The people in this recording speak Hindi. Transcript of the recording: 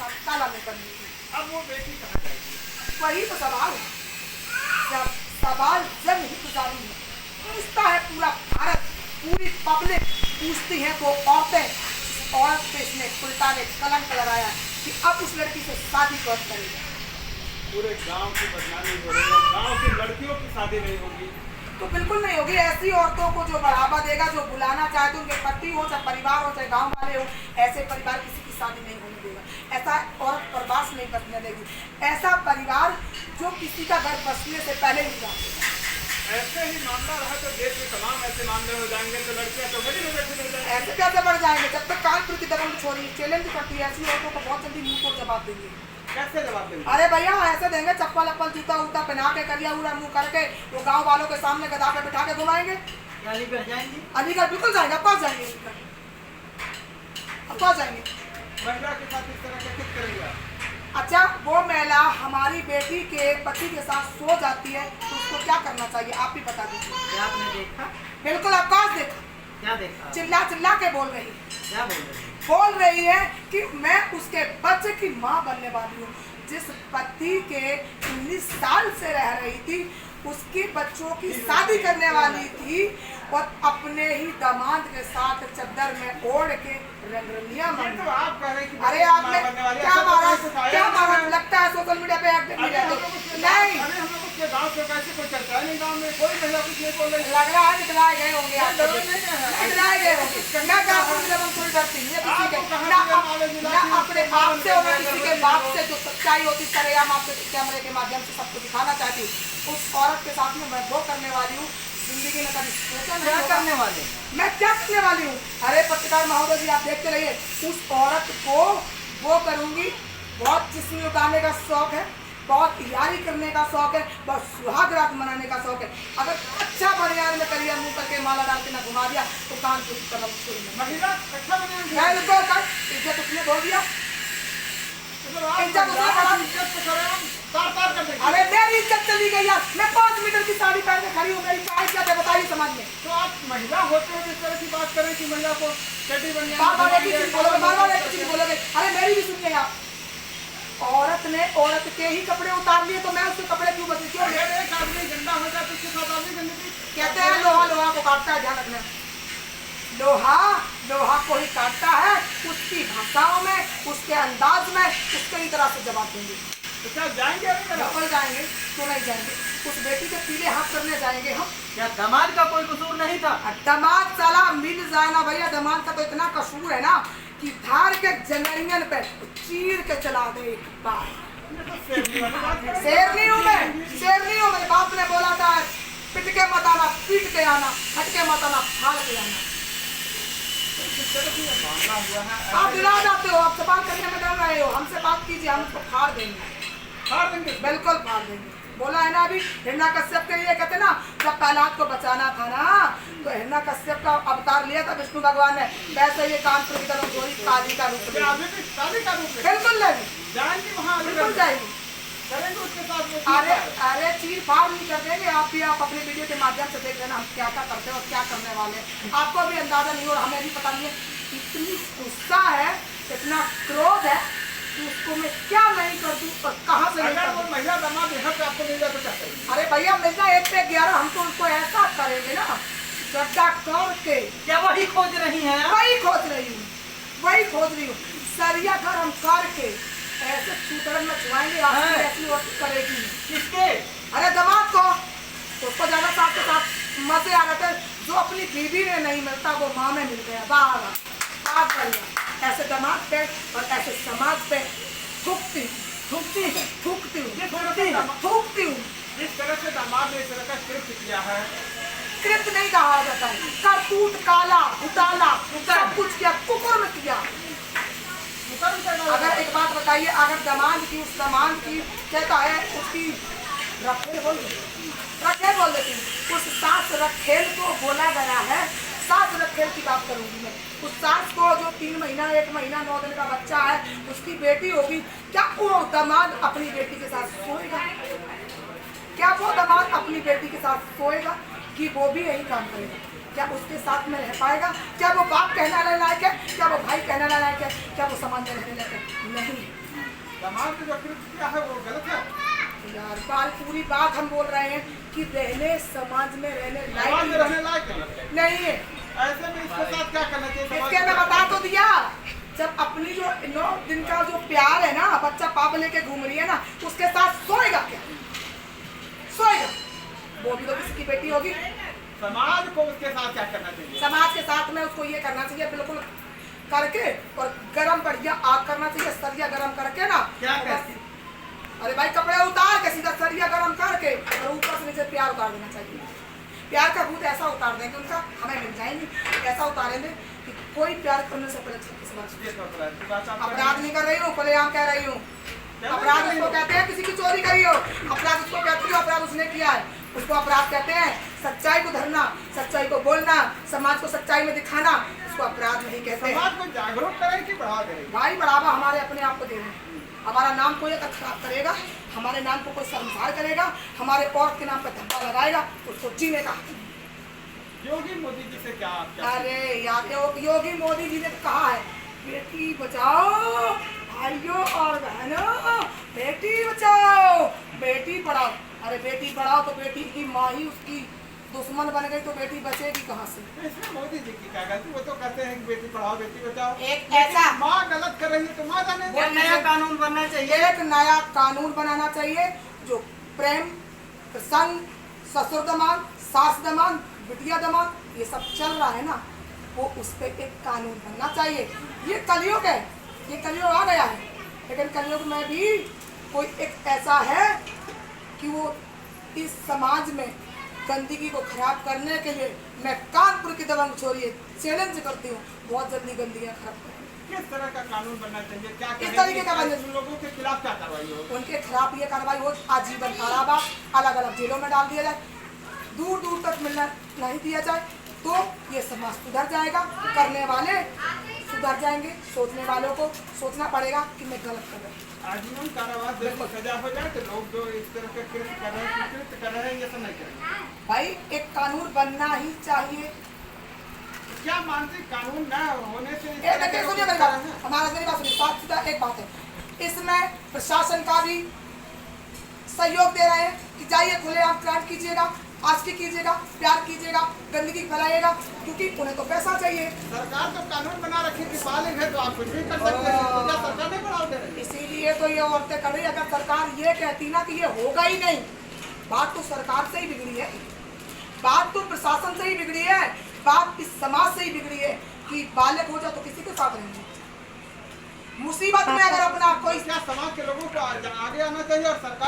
साथ काला में करनी थी। अब वो बेटी कहाँ जाएगी? वही तो सवाल है, जब सवाल जनहितकारी है, पूछता है पूरा भारत, पूरी पब्लिक पूछती है वो औरतें, जिस औरत पे इसने उल्टा ने कलंक लगाया कि अब उस लड़की से शादी कौन करेगा। पूरे गांव की बदनामी हो रही है, गांव की लड़कियों की शादी नहीं होगी। तो बिल्कुल नहीं होगी। ऐसी औरतों को जो बढ़ावा देगा, जो बुलाना चाहे, तो उनके पति हो चाहे परिवार हो चाहे गांव वाले हो, ऐसे परिवार किसी की शादी नहीं होने देगा। ऐसा औरत बर्दाश्त नहीं करने देगी। ऐसा परिवार जो किसी का घर बसने से पहले ही जाए। ऐसे ही मामला रहा तो देश में तमाम ऐसे मामले हो जाएंगे, तो लड़कियां तो बड़ी हो जाएंगी। ऐसे कैसे बढ़ जाएंगे? जब तक कानपुर की दबंग छोड़ी चैलेंज करती है, ऐसी औरतों को बहुत जल्दी मुंह को जवाब देंगे। कैसे जवाब देंगे? अरे भैया ऐसे देंगे, चप्पल अप्पल जूता उता पहना के, करिया उरा मुंह करके, वो गांव वालों के सामने गधा पे बिठा के घुमाएंगे। अलीगढ़ जाएंगे? अलीगढ़ बिल्कुल जाएंगे, अब पहुंच जाएंगे, अब पहुंच जाएंगे। महिला के साथ इस तरह का कुछ करेंगे? अच्छा, वो महिला हमारी बेटी के पति के साथ सो जाती है तो उसको क्या करना चाहिए, आप भी बता दीजिए। क्या आपने देखा? बिल्कुल आकाश देखा, क्या देखा? चिल्ला चिल्ला के बोल रही है, क्या बोल रहे हैं? बोल रही है कि मैं उसके बच्चे की माँ बनने वाली हूँ। जिस पति के 19 साल से रह रही थी, उसकी बच्चों की शादी करने वाली थी, और अपने ही दामाद के साथ चद्दर में ओढ़ के रंगरलियां ये बन। तो आप कह रहे हैं कि अरे आपने क्या मारा, क्या मारा? नहीं। लगता है सोशल मीडिया पे एक्टिव नहीं रहते। नहीं, अरे हम लोग के गांव से कैसे कोई चर्चा नहीं, गांव में कोई महिला कुछ नहीं बोल रही। लग रहा है निकलाए गए होंगे आप, नहीं, नहीं है। निकलाए गए होंगे। मैं क्या करूं जब हम कोई डरती नहीं है किसी के, आपको कहाँ ना से knowledge मिला ना कि अपने उसको आप से और ना मालूम किसी है? के बाप से। जो सच्चाई होती करे हम आपके कैमरे के माध्यम से सबको दिखाना चाहती हूँ। उस औरत के साथ में मैं वो करने वाली हूँ, जिंदगी में कभी सोचा नहीं क्या होगा। करने वाले हैं? मैं क्या करने वाली हूँ? अरे पत्रकार महोदय जी, आप देखते रहिए। उस औरत को वो करूंगी, बहुत जिस्म उतारने का शौक है, बहुत यारी करने का शौक है, बहुत सुहाग रात मनाने का शौक है। अगर अच्छा बनियान में करिया मुंह करके माला डाल के ना घुमा दिया तो कान को कदम छोड़ना। महिला अच्छा बने मैं उनको कर इज्जत उसने बोल दिया। इज्जत उसने खड़ा। इज्जत तो करें हम, तार कर देंगे। अरे मेरी इज्जत चली गई यार, मैं 5 मीटर की साड़ी पहन के खड़ी हूँ, मेरी क्या इज्जत है बताइए समाज में। तो आप महिला होते हुए इस तरह की बात करें कि महिला को चड्डी बनियान बार बार एक ही चीज बोलोगे, बार बार एक ही चीज बोलोगे। अरे मेरी भी सुनिए आप, औरत ने औरत के ही कपड़े उतार लिए तो मैं उसके कपड़े क्यों बदलती हूँ? अगर एक आदमी गंदा हो जाए तो उसके साथ आदमी गंदगी। कहते हैं लोहा लोहा को काटता है, ध्यान रखना। लोहा लोहा को ही काटता है, उसकी भाषाओं में, उसके अंदाज में, उसके ही तरह से जवाब देंगे। तो क्या जाएंगे अभी मेरा? बिल्कुल जाएंगे, क्यों नहीं जाएंगे? उस बेटी के पीले हाथ करने जाएंगे हम। क्या दामाद का कोई कसूर नहीं था? दामाद साला मिल जाए ना भैया, दामाद का तो इतना कसूर है ना कि धार के जंगलियन पे चीर के चला दे एक बार। शेरनी हूँ मैं, शेरनी हूँ। मेरे बाप ने बोला था पिट के मत आना, पीट के आना, हट के मत आना, फाड़ के आना। मामला हुआ है, आप दिला जाते हो, आप सवाल करने में डर रहे हो। हमसे बात कीजिए, हम उसको फाड़ देंगे, फाड़ देंगे। बिल्कुल फाड़ देंगे। बोला है ना अभी हिरण्यकश्यप के लिए, कहते ना जब प्रहलाद को बचाना था ना, तो हिरण्यकश्यप का अवतार लिया था विष्णु भगवान ने, वैसे ये कानपुर की तरफ जोड़ी काली का रूप लिया। अभी भी शादी का रूप ले बिल्कुल नहीं, जाएंगे वहाँ, बिल्कुल जाएगी। करेंगे उसके साथ वो अरे चीज़ है। अरे चीर फाड़ नहीं कर देंगे। आप भी आप अपने वीडियो के माध्यम से देख लेना हम क्या क्या करते हैं और क्या करने वाले हैं। आपको भी अंदाजा नहीं और हमें भी पता नहीं है। इतनी गुस्सा है, इतना क्रोध है कि उसको मैं क्या नहीं कर दूँ और कहाँ से नहीं अगर कर वो दूँ। महिला दामाद यहाँ पे आपको मिल जाए तो क्या करेंगे? अरे भैया मिलना 1 पे 11, हम तो उसको ऐसा करेंगे ना गड्ढा करके। क्या वही खोज रही हैं? वही खोज रही हूँ, वही खोज रही हूँ। सरिया घर हम करके ऐसे छूतरन में छुआएंगे, आपकी ऐसी वक्त करेगी। किसके? अरे दामाद को, तो उसको ज्यादा साथ के साथ मजे आ रहे थे। जो अपनी बीवी में नहीं मिलता वो माँ में मिल गया। वाह बात बढ़िया। ऐसे दामाद पे और ऐसे समाज पे थूकती थूकती थूकती हूँ, थूकती हूँ। जिस तरह से दामाद ने इस तरह का स्क्रिप्ट किया है, कृत नहीं कहा जाता है, करतूत काला उताला सब कुछ किया, कुकुर में किया। अगर एक बात बताइए, अगर दामाद की उस दामाद की कहता है उसकी रखेल बोल देती हूँ, उस सास रखेल को बोला गया है। सास रखेल की बात करूंगी मैं। उस सास को जो 3 महीना 1 महीना 9 दिन का बच्चा है, उसकी बेटी होगी, क्या वो दामाद अपनी बेटी के साथ सोएगा? क्या वो दामाद अपनी बेटी के साथ सोएगा कि वो भी यही काम करेगा? क्या उसके साथ में रह पाएगा? क्या वो बाप कहने लायक है? क्या वो भाई कहने लायक है? क्या वो समाज में रहने लायक है? नहीं। समाज में जो कृत्य किया है वो गलत है। यार पूरी बात हम बोल रहे हैं कि रहने समाज में रहने समाज में लायक रहने लायक नहीं है। ऐसे में इसके साथ क्या करना चाहिए? समाज इसके मैं को? बता तो दिया, जब अपनी जो 9 दिन का जो प्यार है ना, बच्चा पाप लेके घूम रही है ना, उसके साथ सोएगा क्या? सोएगा? वो भी तो किसी की बेटी होगी। समाज को उसके साथ क्या करना चाहिए? समाज के साथ में उसको ये करना चाहिए, बिल्कुल करके और गरम बढ़िया आग करना चाहिए, सरिया गरम करके ना। क्या और कैसे? अरे भाई कपड़े उतार के सीधा सरिया गरम करके और ऊपर से नीचे प्यार उतार देना चाहिए। प्यार का भूत ऐसा उतार देंगे उनका, हमें मिल जाएंगे, ऐसा उतारेंगे कि कोई प्यार करने से पहले छक्के से बात। ये तो अपराध की बात आप अपराध नहीं कर रही हूँ, खुलेआम कह रही हूँ। अपराध उसको कहते हैं किसी की चोरी करी हो, अपराध उसको कहती हो अपराध उसने किया है, उसको अपराध कहते हैं। सच्चाई को धरना, सच्चाई को बोलना, समाज को सच्चाई में दिखाना, उसको अपराध नहीं कहते। समाज को जागरूक करें कि बढ़ावा करें? भाई बढ़ावा हमारे अपने आप को देना। हमारा नाम कोई अगर खराब करेगा, हमारे नाम को कोई शर्मसार करेगा, हमारे औरत के नाम पर धब्बा लगाएगा, तो उसको जीने का हक नहीं। योगी मोदी जी से क्या अरे यार योगी मोदी जी ने कहा है, बेटी बचाओ भाइयों और बहनों, बेटी बचाओ बेटी पढ़ाओ। अरे बेटी पढ़ाओ तो बेटी की माँ ही उसकी दुश्मन बन गई, तो बेटी बचेगी कहाँ से? इसमें मोदी जी की क्या गलती? वो तो कहते हैं कि बेटी पढ़ाओ बेटी बचाओ। एक ऐसा माँ गलत कर रही है तो माँ जाने एक नया कानून बनना चाहिए। एक नया कानून बनाना चाहिए जो प्रेम प्रसंग, ससुर दमाद, सास दमाद, बिटिया दमाद, ये सब चल रहा है ना, वो उस पर एक कानून बनना चाहिए। ये कलयुग है, ये कलयुग आ गया है, लेकिन कलयुग में भी कोई एक ऐसा है कि वो इस समाज में गंदगी को खराब करने के लिए, मैं कानपुर की दबंग छोड़िए चैलेंज करती हूँ, बहुत जल्दी गंदगियाँ खराब करेंगे। किस तरह का कानून बनना चाहिए? क्या किस तरीके का बनना उन लोगों के खिलाफ क्या कार्रवाई हो? उनके खिलाफ ये कार्रवाई हो, आजीवन कारावास, अलग अलग जेलों में डाल दिया जाए, दूर दूर तक मिलना नहीं दिया जाए, तो ये समाज सुधर जाएगा। करने वाले सुधर जाएंगे, सोचने वालों को सोचना पड़ेगा कि मैं गलत कर रहा हूँ। आजीवन कारावास जब सजा हो जाए तो लोग जो इस तरह के कृत्य कर रहे हैं, कुकृत्य कर रहे हैं, ये सब नहीं करेंगे। भाई एक कानून बनना ही चाहिए। क्या मानसिक कानून न होने से इस ये तरह के देखिए, लोग सुनिए मेरी कर बात, रहे हैं? हमारा मेरी बात सुनिए, साफ सुथरा एक बात है, इसमें प्रशासन का भी सहयोग दे रहे हैं कि जाइए खुलेआम क्राइम कीजिएगा, आशिकी कीजिएगा, प्यार कीजिएगा, गंदगी फैलाइएगा, क्योंकि उन्हें तो पैसा चाहिए। सरकार तो कानून बना रखी कि बालिग है तो आप कुछ भी कर सकते हैं, तो क्या सरकार नहीं बढ़ावा दे रही? इसीलिए तो ये औरतें कर रही है। अगर सरकार ये कहती ना कि ये होगा ही नहीं, बात तो सरकार से ही बिगड़ी है, बात तो प्रशासन से ही बिगड़ी है, बात इस समाज से ही बिगड़ी है कि बालक हो जाओ तो किसी के साथ रहेंगे। मुसीबत में अगर अपना कोई क्या समाज के लोगों को आगे आना चाहिए और सरकार